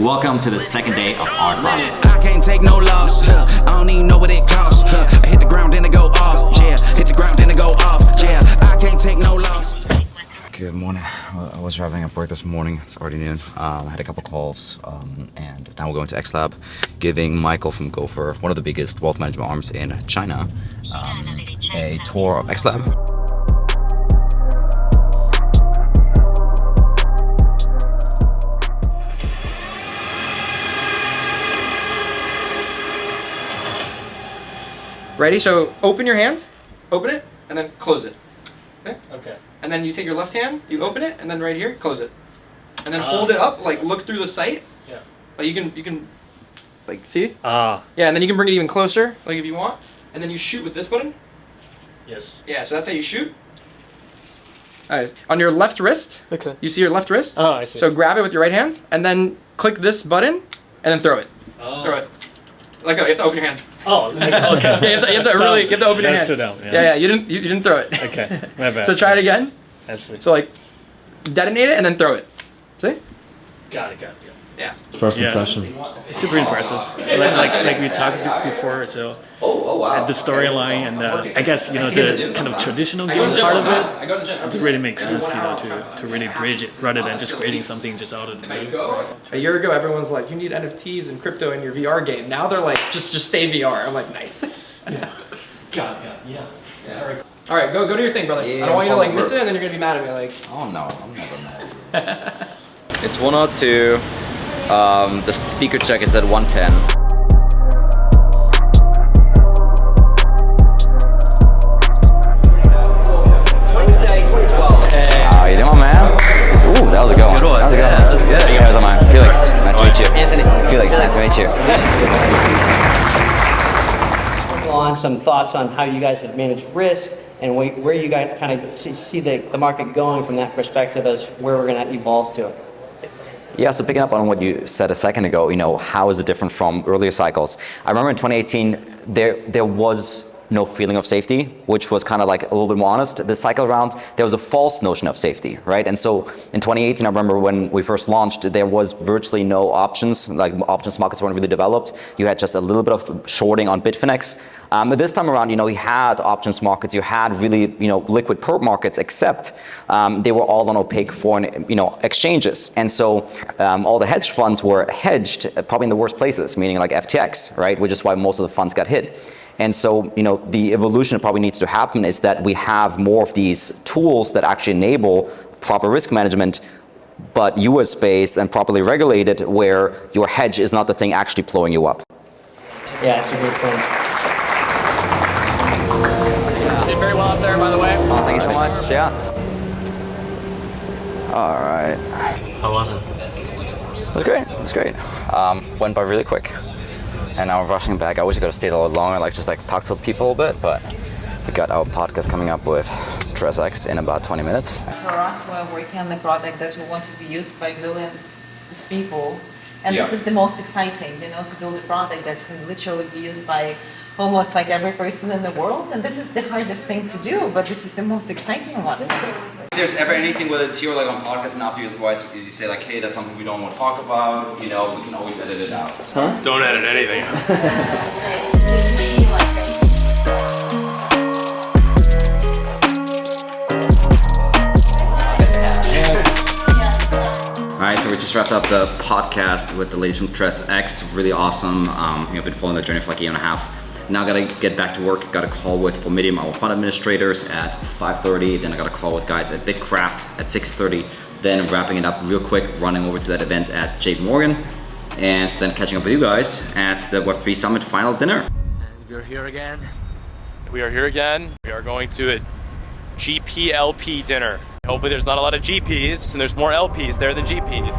welcome to the second day of our class. I can't take no loss, I don't even know what it costs. I hit the ground then it go off, yeah. Hit the ground then it go off, yeah. I can't take no loss. Good morning. I was wrapping up work this morning. It's already noon. I had a couple calls, and now we're going to X Lab, giving Michael from Gopher, one of the biggest wealth management arms in China, a tour of X Lab. Ready? So open your hand, open it, and then close it. Okay? Okay. And then you take your left hand, you open it, and then right here, close it. And then hold it up, like look through the sight. Yeah. Like you can, like see? Ah. Yeah, and then you can bring it even closer, like if you want. And then you shoot with this button. Yes. Yeah, so that's how you shoot. Alright, on your left wrist. Okay. You see your left wrist? Oh, I see. So grab it with your right hand, and then click this button, and then throw it. Oh. Throw it. Let go. You have to open your hand. Oh, okay. Yeah, you have to really, you have to open your hand. That's too dumb. Yeah, you didn't throw it. Okay, my bad. So try it again. That's sweet. So like, detonate it and then throw it. See? Got it. Yeah. First impression. It's super impressive. Like we talked before, so wow. the storyline and I guess the kind of traditional game part of it really makes sense, to really bridge it rather than just creating something just out of the blue. A year ago, everyone's like, you need NFTs and crypto in your VR game. Now they're like, just stay VR. I'm like, nice. Yeah. All right, go do your thing, brother. Yeah, I don't want you to like miss it, and then you're gonna be mad at me. Like, Oh no, I'm never mad. It's 102. The speaker check is at 110. How you doing, man? Ooh, that was a good one. That was a good one. That was good. Hey guys, I'm Felix. Nice to meet you. Anthony. Felix, nice to meet you. On some thoughts on how you guys have managed risk and where you guys kind of see the market going from that perspective as where we're going to evolve to. Yeah, so picking up on what you said a second ago, how is it different from earlier cycles? I remember in 2018, there was no feeling of safety, which was kind of like a little bit more honest. This cycle around, there was a false notion of safety, right? And so in 2018, I remember when we first launched, there was virtually no options, like options markets weren't really developed. You had just a little bit of shorting on Bitfinex. But this time around, you had options markets, you had really, liquid perp markets, except they were all on opaque foreign, exchanges. And so all the hedge funds were hedged probably in the worst places, meaning like FTX, right? Which is why most of the funds got hit. And so, the evolution that probably needs to happen is that we have more of these tools that actually enable proper risk management, but US-based and properly regulated, where your hedge is not the thing actually blowing you up. Yeah, it's a good point. did very well up there, by the way. Oh, thank you so much. Yeah. All right. How was it? It was great. It was great. Went by really quick. And now we're rushing back. I wish I could have stayed a little longer, just talk to people a bit, but we got our podcast coming up with TressX in about 20 minutes. For us, we're working on the product that we want to be used by millions of people. And this is the most exciting, to build a product that can literally be used by almost like every person in the world. And this is the hardest thing to do, but this is the most exciting one. If there's ever anything, whether it's here or on podcast and after you say hey, that's something we don't want to talk about, we can always edit it out. Huh? Don't edit anything out. Alright, so we just wrapped up the podcast with the ladies from TressX. Really awesome. I've been following the journey for like a year and a half. Now gotta get back to work. Got a call with Formedium, our fund administrators, at 5:30. Then I got a call with guys at Bitcraft at 6:30. Then wrapping it up real quick, running over to that event at JP Morgan, and then catching up with you guys at the Web3 Summit final dinner. And we're here again. We are here again. We are going to a GPLP dinner. Hopefully there's not a lot of GPs and there's more LPs there than GPs.